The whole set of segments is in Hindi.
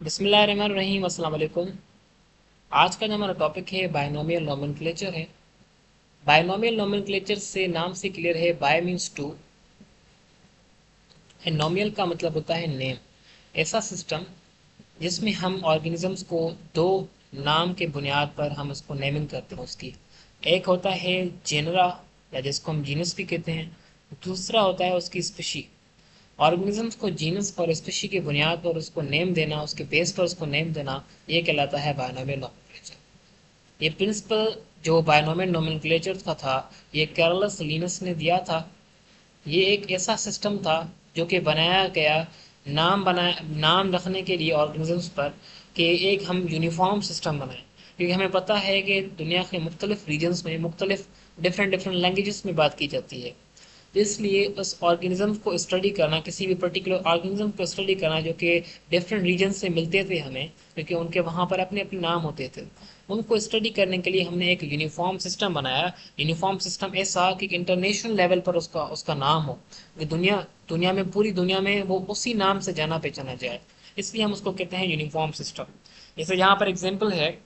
बिस्मिल्लाहिर्रहमानिर्रहीम, अस्सलाम वालेकुम। आज का जो हमारा टॉपिक है बायनोमियल नोमेनक्लेचर है। बायनोमियल नोमेनक्लेचर से नाम से क्लियर है, बाय मीन्स टू एंड नोमियल का मतलब होता है नेम। ऐसा सिस्टम जिसमें हम ऑर्गेनिजम्स को दो नाम के बुनियाद पर हम उसको नेमिंग करते हैं उसकी। एक होता है जेनरा या जिसको हम जीनस भी कहते हैं, दूसरा होता है उसकी स्पीशी। ऑर्गेनिजम्स को जीनस और स्पीशी की बुनियाद पर उसको नेम देना, उसके बेस पर उसको नेम देना, ये कहलाता है बायनोमियल नोमेनक्लेचर। ये प्रिंसिपल जो बायनोमियल नोमेनक्लेचर का था, ये कैरलस लिनस ने दिया था। ये एक ऐसा सिस्टम था जो कि बनाया गया नाम रखने के लिए ऑर्गेनिजम्स पर, कि एक हम यूनिफॉर्म सिस्टम बनाएं। क्योंकि हमें पता है कि दुनिया के मुख्तलिफ रीजन्स में मुख्तलिफ डिफरेंट डिफरेंट लैंग्वेजेस में बात की जाती है। इसलिए उस ऑर्गेनिज्म को स्टडी करना, किसी भी पर्टिकुलर ऑर्गेनिज्म को स्टडी करना जो कि डिफरेंट रीजन से मिलते थे हमें, क्योंकि उनके वहाँ पर अपने अपने नाम होते थे, उनको स्टडी करने के लिए हमने एक यूनिफॉर्म सिस्टम बनाया। यूनिफॉर्म सिस्टम ऐसा कि इंटरनेशनल लेवल पर उसका उसका नाम हो, कि दुनिया दुनिया में पूरी दुनिया में वो उसी नाम से जाना पहचाना जाए। इसलिए हम उसको कहते हैं यूनिफॉर्म सिस्टम। जैसे यहाँ पर एग्जाम्पल है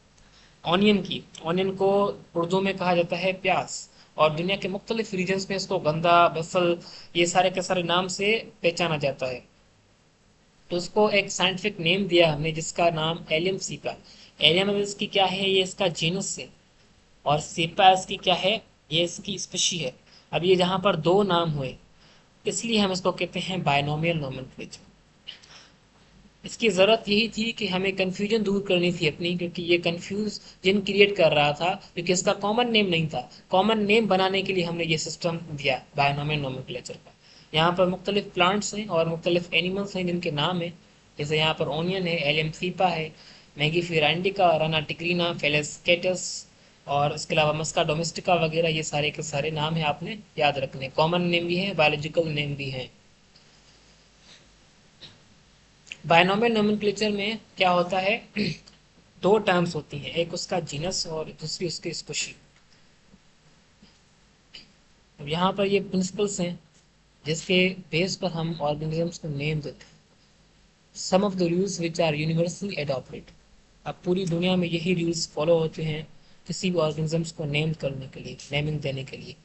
ऑनियन की। ऑनियन को उर्दू में कहा जाता है प्याज, और दुनिया के मुख्तलिफ रीजन्स में इसको गंदा, बसल, ये सारे के सारे नाम से पहचाना जाता है। तो उसको एक साइंटिफिक नेम दिया हमने जिसका नाम एलियम सीपा। एलियम इसकी क्या है, ये इसका जीनस है, और सीपा इसकी क्या है, ये इसकी स्पीशी है। अब ये जहाँ पर दो नाम हुए, इसलिए हम इसको कहते हैं बायनोमियल नोमेनक्लेचर। इसकी ज़रूरत यही थी कि हमें कन्फ्यूजन दूर करनी थी अपनी, क्योंकि ये कन्फ्यूज जिन क्रिएट कर रहा था, क्योंकि इसका कॉमन नेम नहीं था। कॉमन नेम बनाने के लिए हमने ये सिस्टम दिया बायनोमियल नोमेनक्लेचर का। यहाँ पर मुख्तलिफ प्लांट्स हैं और मुख्तलिफ एनिमल्स हैं जिनके नाम हैं। जैसे यहाँ पर ओनियन है, एलियम फीपा है, मैगी फिरांडिका, राना टिक्रीना, फेलेस्केटस, और इसके अलावा मस्का डोमेस्टिका वगैरह, ये सारे के सारे नाम हैं, आपने याद रखने। कॉमन नेम भी है, बायोलॉजिकल नेम भी है। बायनोमियल नोमेनक्लेचर में क्या होता है, दो टर्म्स होती हैं, एक उसका जीनस और दूसरी उसकी स्पीशी। अब यहाँ पर ये प्रिंसिपल्स हैं जिसके बेस पर हम ऑर्गेनिजम्स को नेम देते हैं। Some of the rules which are universally adopted. अब पूरी दुनिया में यही रूल्स फॉलो होते हैं किसी भी ऑर्गेनिजम्स को नेम करने के लिए, नेमिंग देने के लिए।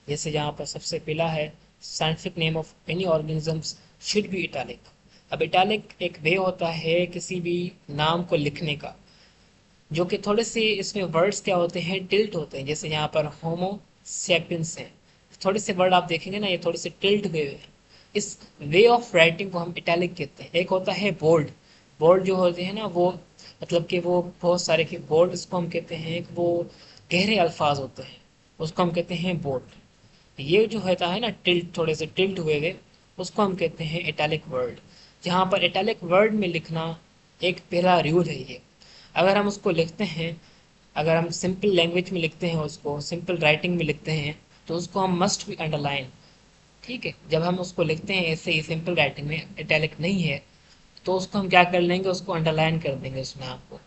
जैसे यहाँ पर सबसे पहला है, scientific name of any organisms should be italic. अब इटैलिक एक वे होता है किसी भी नाम को लिखने का, जो कि थोड़े से इसमें वर्ड्स क्या होते हैं, टिल्ट होते हैं। जैसे यहाँ पर होमो सेपियंस है, थोड़े से वर्ड आप देखेंगे ना, ये थोड़े से टिल्ट हुए हैं। इस वे ऑफ राइटिंग को हम इटैलिक कहते हैं। एक होता है बोल्ड। बोल्ड जो होते हैं ना, वो मतलब कि वो बहुत सारे के बोल्ड, इसको हम कहते हैं कि वो गहरे अल्फाज होते हैं, उसको हम कहते हैं बोल्ड। ये जो होता है ना टिल्ट, थोड़े से टिल्ट हुए हुए, उसको हम कहते हैं इटैलिक वर्ड। जहाँ पर इटैलिक वर्ड में लिखना एक पहला रूल है ये। अगर हम उसको लिखते हैं, अगर हम सिंपल लैंग्वेज में लिखते हैं, उसको सिंपल राइटिंग में लिखते हैं, तो उसको हम मस्ट भी अंडरलाइन। ठीक है, जब हम उसको लिखते हैं ऐसे ही सिंपल राइटिंग में, इटैलिक नहीं है, तो उसको हम क्या कर लेंगे, उसको अंडरलाइन कर देंगे उस नाम को।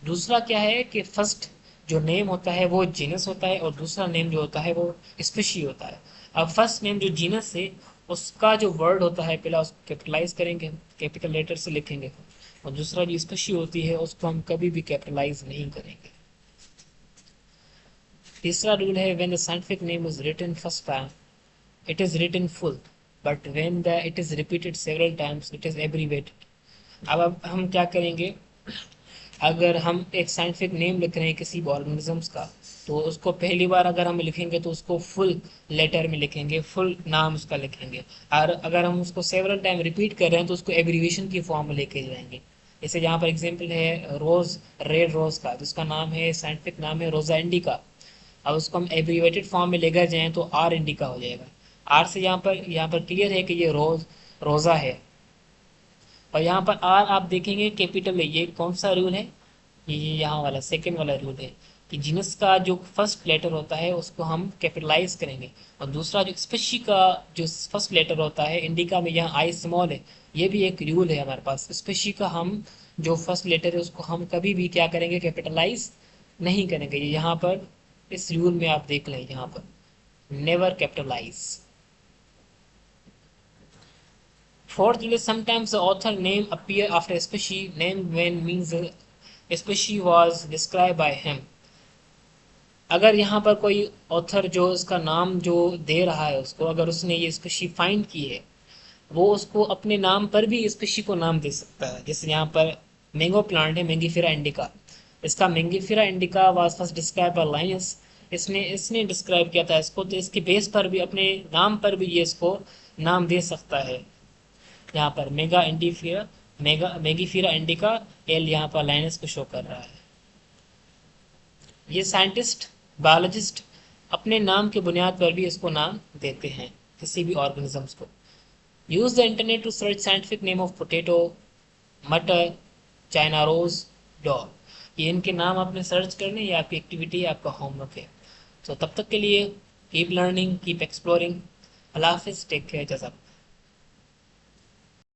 दूसरा क्या है कि फर्स्ट जो नेम होता है वो जीनस होता है, और दूसरा नेम जो होता है वो स्पीशी होता है। अब फर्स्ट नेम जो जीनस है, उसका जो वर्ड होता है पहला उसको कैपिटलाइज करेंगे, कैपिटल लेटर से लिखेंगे। और दूसरा जो स्पीशी होती है उसको हम कभी भी कैपिटलाइज नहीं करेंगे। तीसरा रूल है, when the scientific name is written first time it is written full, but when the it is repeated several times it is abbreviated. अब हम क्या करेंगे, अगर हम एक साइंटिफिक नेम लिख रहे हैं किसी ऑर्गेनिजम्स का, तो उसको पहली बार अगर हम लिखेंगे तो उसको फुल लेटर में लिखेंगे, फुल नाम उसका लिखेंगे। और अगर हम उसको सेवरल टाइम रिपीट कर रहे हैं तो उसको एब्रीविएशन की फॉर्म में लेके जाएंगे। जैसे यहाँ पर एग्जांपल है रोज, रेड रोज का, जिसका नाम है, साइंटिफिक नाम है रोजा इंडिका। अब उसको हम एब्रीवेटेड फॉर्म में लेकर जाएं तो आर इंडिका हो जाएगा। आर से यहाँ पर क्लियर है कि ये रोजा है। और यहाँ पर आर आप देखेंगे कैपिटल है। ये कौन सा रूल है, ये यहाँ वाला सेकंड वाला रूल है, कि जीनस का जो फर्स्ट लेटर होता है उसको हम कैपिटलाइज करेंगे। और दूसरा जो स्पेशी का जो फर्स्ट लेटर होता है, इंडिका में यहाँ आई स्मॉल है, ये भी एक रूल है हमारे पास। स्पेशी का हम जो फर्स्ट लेटर है उसको हम कभी भी क्या करेंगे, कैपिटलाइज नहीं करेंगे। ये यहाँ पर इस रूल में आप देख लें, यहाँ पर never capitalise. Fourthly, sometimes the author name appear after a species name when means a species was described by him. अगर यहाँ पर कोई ऑथर जो उसका नाम जो दे रहा है उसको, अगर उसने ये स्पेशी फाइंड की है, वो उसको अपने नाम पर भी स्पेशी को नाम दे सकता है। जैसे यहाँ पर मैंगो प्लांट है, मैंगीफेरा इंडिका, इसका Mangifera indica was first describe by Linnaeus, इसने इसने डिस्क्राइब किया था इसको, तो इसके बेस पर भी अपने नाम पर भी ये इसको नाम दे सकता है। यहाँ पर मेगा इंडिफिया मेगा मैंगीफेरा इंडिका एल यहाँ पर लाइनस को शो कर रहा है। ये साइंटिस्ट बायोलॉजिस्ट अपने नाम के बुनियाद पर भी इसको नाम देते हैं किसी भी ऑर्गेनिजम्स को। Use the internet to search scientific name of potato, matar, China rose, dog. ये इनके नाम आपने सर्च करने, ये आपकी एक्टिविटी है, आपका होमवर्क है। तो तब तक के लिए कीप लर्निंग, कीप एक्सप्लोरिंग। अल्लाह हाफिज़, टेक केयर, जज़ाक।